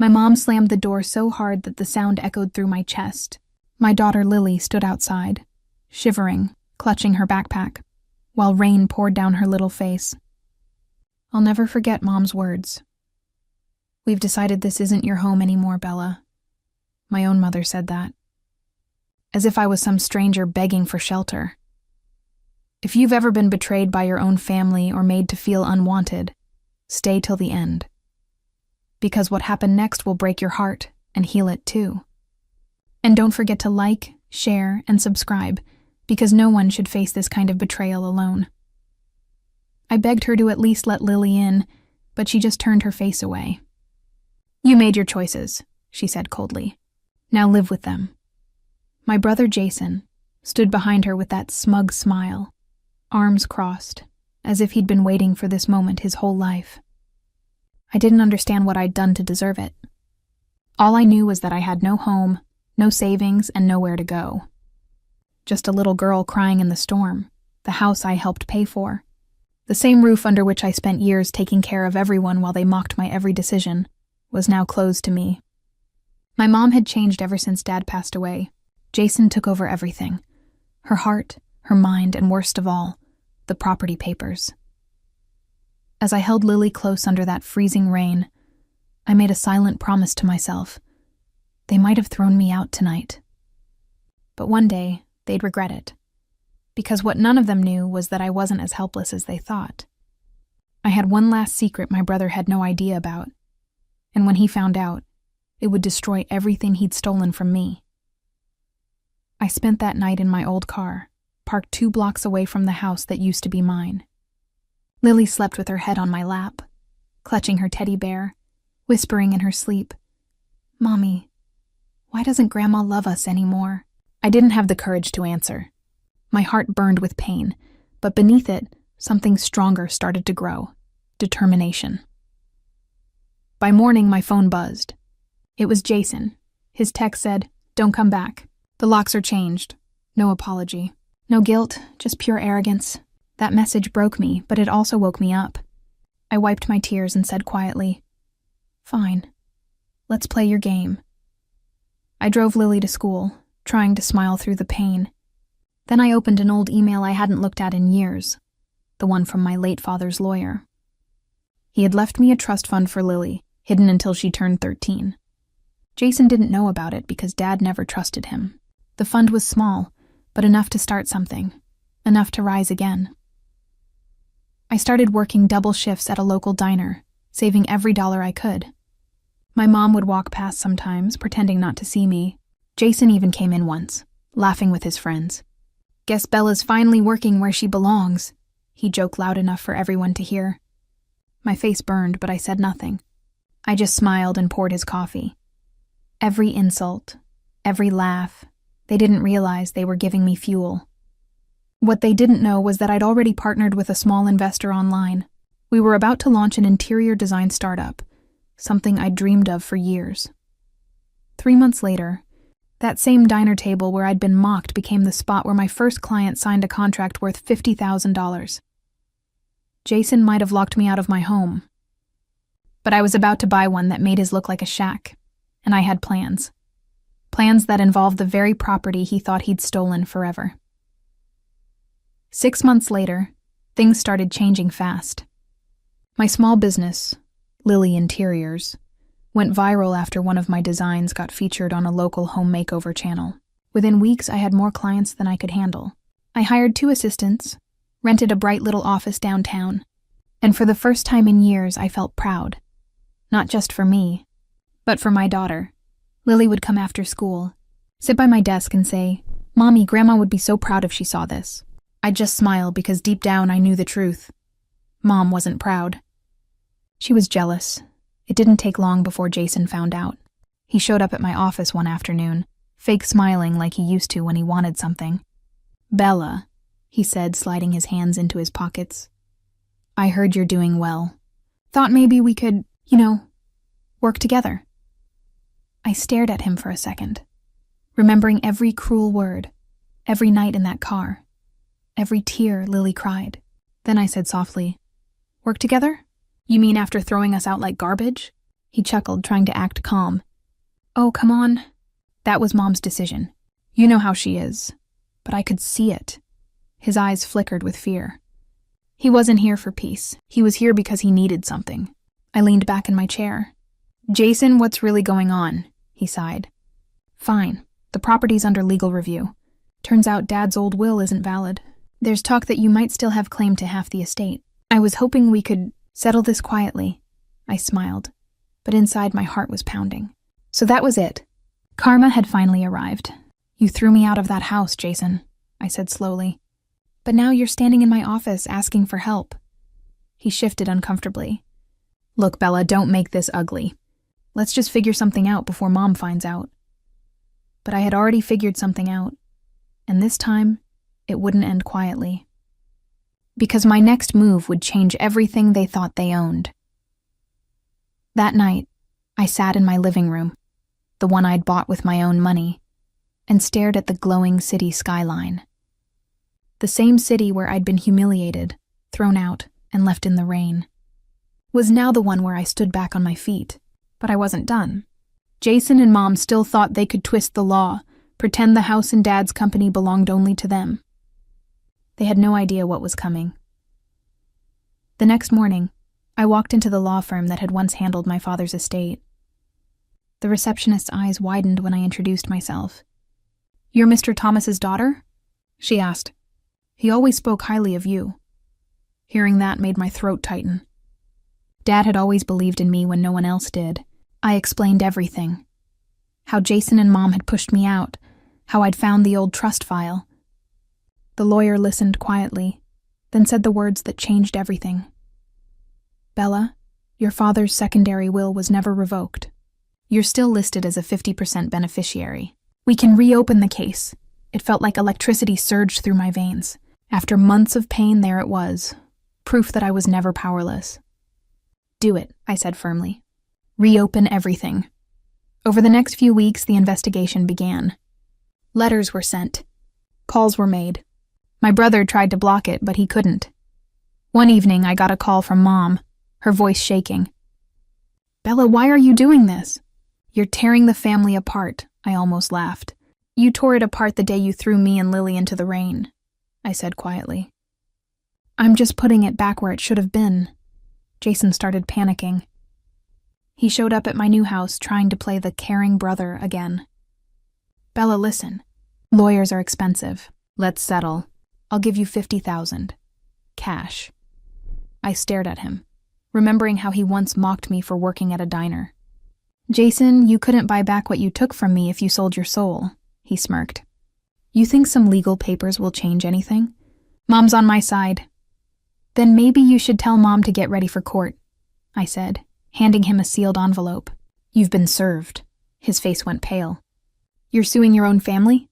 My mom slammed the door so hard that the sound echoed through my chest. My daughter Lily stood outside, shivering, clutching her backpack, while rain poured down her little face. I'll never forget Mom's words. "We've decided this isn't your home anymore, Bella." My own mother said that. As if I was some stranger begging for shelter. If you've ever been betrayed by your own family or made to feel unwanted, stay till the end. Because what happened next will break your heart and heal it too. And don't forget to like, share, and subscribe, because no one should face this kind of betrayal alone. I begged her to at least let Lily in, but she just turned her face away. "You made your choices," she said coldly. "Now live with them." My brother Jason stood behind her with that smug smile, arms crossed, as if he'd been waiting for this moment his whole life. I didn't understand what I'd done to deserve it. All I knew was that I had no home, no savings, and nowhere to go. Just a little girl crying in the storm, the house I helped pay for, the same roof under which I spent years taking care of everyone while they mocked my every decision, was now closed to me. My mom had changed ever since Dad passed away. Jason took over everything. Her heart, her mind, and worst of all, the property papers. As I held Lily close under that freezing rain, I made a silent promise to myself. They might have thrown me out tonight. But one day, they'd regret it. Because what none of them knew was that I wasn't as helpless as they thought. I had one last secret my brother had no idea about. And when he found out, it would destroy everything he'd stolen from me. I spent that night in my old car, parked 2 blocks away from the house that used to be mine. Lily slept with her head on my lap, clutching her teddy bear, whispering in her sleep, "Mommy, why doesn't Grandma love us anymore?" I didn't have the courage to answer. My heart burned with pain, but beneath it, something stronger started to grow: determination. By morning, my phone buzzed. It was Jason. His text said, "Don't come back. The locks are changed." No apology. No guilt, just pure arrogance. That message broke me, but it also woke me up. I wiped my tears and said quietly, "Fine. Let's play your game." I drove Lily to school, trying to smile through the pain. Then I opened an old email I hadn't looked at in years, the one from my late father's lawyer. He had left me a trust fund for Lily, hidden until she turned 13. Jason didn't know about it because Dad never trusted him. The fund was small, but enough to start something, enough to rise again. I started working double shifts at a local diner, saving every dollar I could. My mom would walk past sometimes, pretending not to see me. Jason even came in once, laughing with his friends. "Guess Bella's finally working where she belongs," he joked loud enough for everyone to hear. My face burned, but I said nothing. I just smiled and poured his coffee. Every insult, every laugh, they didn't realize they were giving me fuel. What they didn't know was that I'd already partnered with a small investor online. We were about to launch an interior design startup, something I'd dreamed of for years. 3 months later, that same diner table where I'd been mocked became the spot where my first client signed a contract worth $50,000. Jason might have locked me out of my home, but I was about to buy one that made his look like a shack, and I had plans. Plans that involved the very property he thought he'd stolen forever. 6 months later, things started changing fast. My small business, Lily Interiors, went viral after one of my designs got featured on a local home makeover channel. Within weeks, I had more clients than I could handle. I hired 2 assistants, rented a bright little office downtown, and for the first time in years, I felt proud. Not just for me, but for my daughter. Lily would come after school, sit by my desk and say, "Mommy, Grandma would be so proud if she saw this." I'd just smile because deep down I knew the truth. Mom wasn't proud. She was jealous. It didn't take long before Jason found out. He showed up at my office one afternoon, fake smiling like he used to when he wanted something. "Bella," he said, sliding his hands into his pockets. "I heard you're doing well. Thought maybe we could, work together." I stared at him for a second, remembering every cruel word, every night in that car, every tear Lily cried. Then I said softly, "Work together? You mean after throwing us out like garbage?" He chuckled, trying to act calm. "Oh, come on." That was Mom's decision. You know how she is. But I could see it. His eyes flickered with fear. He wasn't here for peace. He was here because he needed something. I leaned back in my chair. "Jason, what's really going on?" he sighed. "Fine. The property's under legal review. Turns out Dad's old will isn't valid. There's talk that you might still have claim to half the estate. I was hoping we could settle this quietly." I smiled, but inside my heart was pounding. So that was it. Karma had finally arrived. "You threw me out of that house, Jason," I said slowly. "But now you're standing in my office asking for help." He shifted uncomfortably. "Look, Bella, don't make this ugly. Let's just figure something out before Mom finds out." But I had already figured something out, and this time, it wouldn't end quietly. Because my next move would change everything they thought they owned. That night, I sat in my living room, the one I'd bought with my own money, and stared at the glowing city skyline. The same city where I'd been humiliated, thrown out, and left in the rain, was now the one where I stood back on my feet. But I wasn't done. Jason and Mom still thought they could twist the law, pretend the house and Dad's company belonged only to them. They had no idea what was coming. The next morning, I walked into the law firm that had once handled my father's estate. The receptionist's eyes widened when I introduced myself. "You're Mr. Thomas's daughter?" she asked. "He always spoke highly of you." Hearing that made my throat tighten. Dad had always believed in me when no one else did. I explained everything. How Jason and Mom had pushed me out, how I'd found the old trust file. The lawyer listened quietly, then said the words that changed everything. "Bella, your father's secondary will was never revoked. You're still listed as a 50% beneficiary. We can reopen the case." It felt like electricity surged through my veins. After months of pain, there it was. Proof that I was never powerless. "Do it," I said firmly. "Reopen everything." Over the next few weeks, the investigation began. Letters were sent. Calls were made. My brother tried to block it, but he couldn't. One evening, I got a call from Mom, her voice shaking. "Bella, why are you doing this?" "You're tearing the family apart," I almost laughed. "You tore it apart the day you threw me and Lily into the rain," I said quietly. "I'm just putting it back where it should have been." Jason started panicking. He showed up at my new house trying to play the caring brother again. "Bella, listen. Lawyers are expensive. Let's settle. I'll give you $50,000. Cash." I stared at him, remembering how he once mocked me for working at a diner. "Jason, you couldn't buy back what you took from me if you sold your soul," he smirked. "You think some legal papers will change anything? Mom's on my side." "Then maybe you should tell Mom to get ready for court," I said, handing him a sealed envelope. "You've been served." His face went pale. "You're suing your own family?"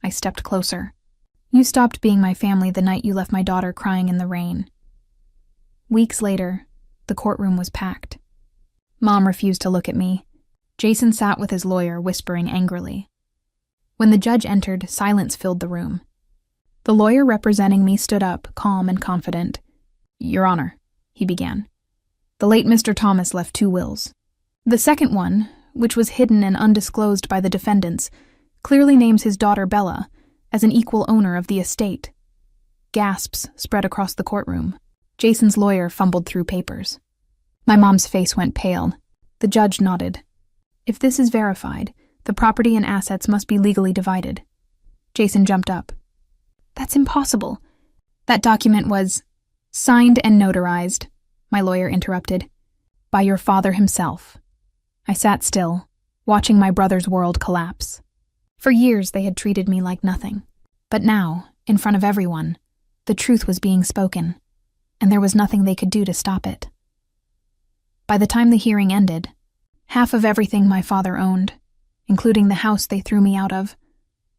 I stepped closer. "You stopped being my family the night you left my daughter crying in the rain." Weeks later, the courtroom was packed. Mom refused to look at me. Jason sat with his lawyer, whispering angrily. When the judge entered, silence filled the room. The lawyer representing me stood up, calm and confident. "Your Honor," he began. "The late Mr. Thomas left 2 wills. The second one, which was hidden and undisclosed by the defendants, clearly names his daughter Bella as an equal owner of the estate." Gasps spread across the courtroom. Jason's lawyer fumbled through papers. My mom's face went pale. The judge nodded. "If this is verified, the property and assets must be legally divided." Jason jumped up. "That's impossible. That document was signed and notarized," my lawyer interrupted, "by your father himself." I sat still, watching my brother's world collapse. For years they had treated me like nothing. But now, in front of everyone, the truth was being spoken, and there was nothing they could do to stop it. By the time the hearing ended, half of everything my father owned, including the house they threw me out of,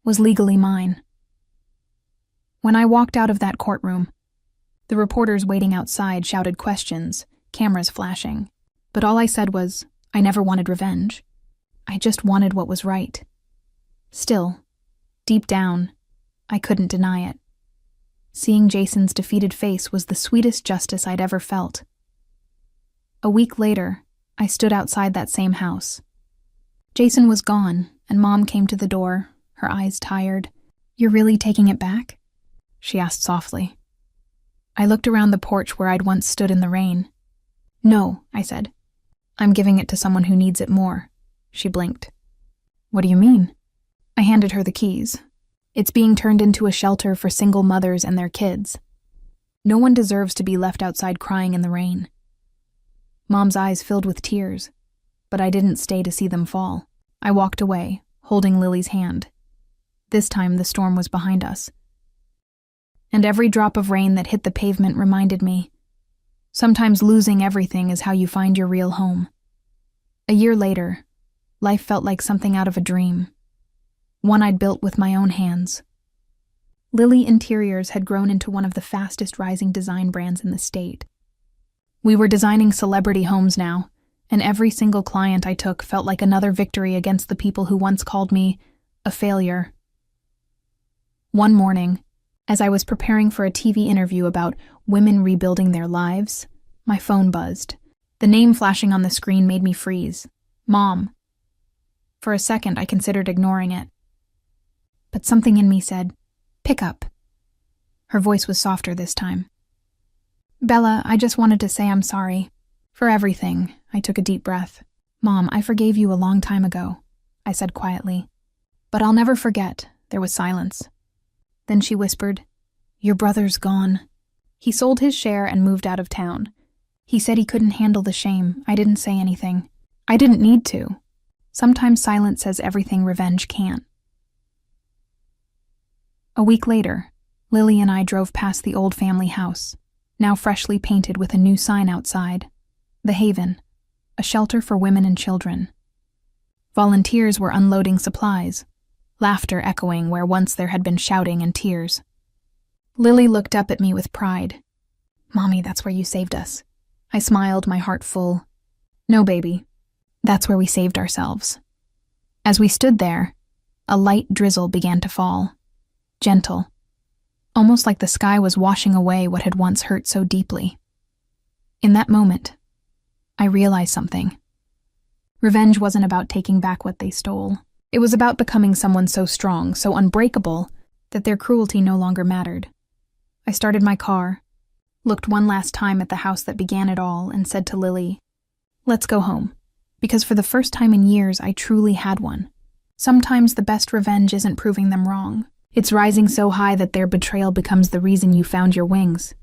was legally mine. When I walked out of that courtroom, the reporters waiting outside shouted questions, cameras flashing. But all I said was, I never wanted revenge. I just wanted what was right. Still, deep down, I couldn't deny it. Seeing Jason's defeated face was the sweetest justice I'd ever felt. A week later, I stood outside that same house. Jason was gone, and Mom came to the door, her eyes tired. "You're really taking it back?" she asked softly. I looked around the porch where I'd once stood in the rain. "No," I said. "I'm giving it to someone who needs it more." She blinked. "What do you mean?" I handed her the keys. "It's being turned into a shelter for single mothers and their kids. No one deserves to be left outside crying in the rain." Mom's eyes filled with tears, but I didn't stay to see them fall. I walked away, holding Lily's hand. This time the storm was behind us. And every drop of rain that hit the pavement reminded me, sometimes losing everything is how you find your real home. A year later, life felt like something out of a dream, one I'd built with my own hands. Lily Interiors had grown into one of the fastest rising design brands in the state. We were designing celebrity homes now, and every single client I took felt like another victory against the people who once called me a failure. One morning, as I was preparing for a TV interview about women rebuilding their lives, my phone buzzed. The name flashing on the screen made me freeze. Mom. For a second, I considered ignoring it. But something in me said, "Pick up." Her voice was softer this time. "Bella, I just wanted to say I'm sorry. For everything." I took a deep breath. "Mom, I forgave you a long time ago," I said quietly. "But I'll never forget." There was silence. Then she whispered, "Your brother's gone. He sold his share and moved out of town. He said he couldn't handle the shame." I didn't say anything. I didn't need to. Sometimes silence says everything revenge can't. A week later, Lily and I drove past the old family house, now freshly painted with a new sign outside. The Haven, a shelter for women and children. Volunteers were unloading supplies, laughter echoing where once there had been shouting and tears. Lily looked up at me with pride. "Mommy, that's where you saved us." I smiled, my heart full. "No, baby. That's where we saved ourselves." As we stood there, a light drizzle began to fall. Gentle. Almost like the sky was washing away what had once hurt so deeply. In that moment, I realized something. Revenge wasn't about taking back what they stole. It was about becoming someone so strong, so unbreakable, that their cruelty no longer mattered. I started my car, looked one last time at the house that began it all, and said to Lily, "Let's go home." Because for the first time in years, I truly had one. Sometimes the best revenge isn't proving them wrong. It's rising so high that their betrayal becomes the reason you found your wings.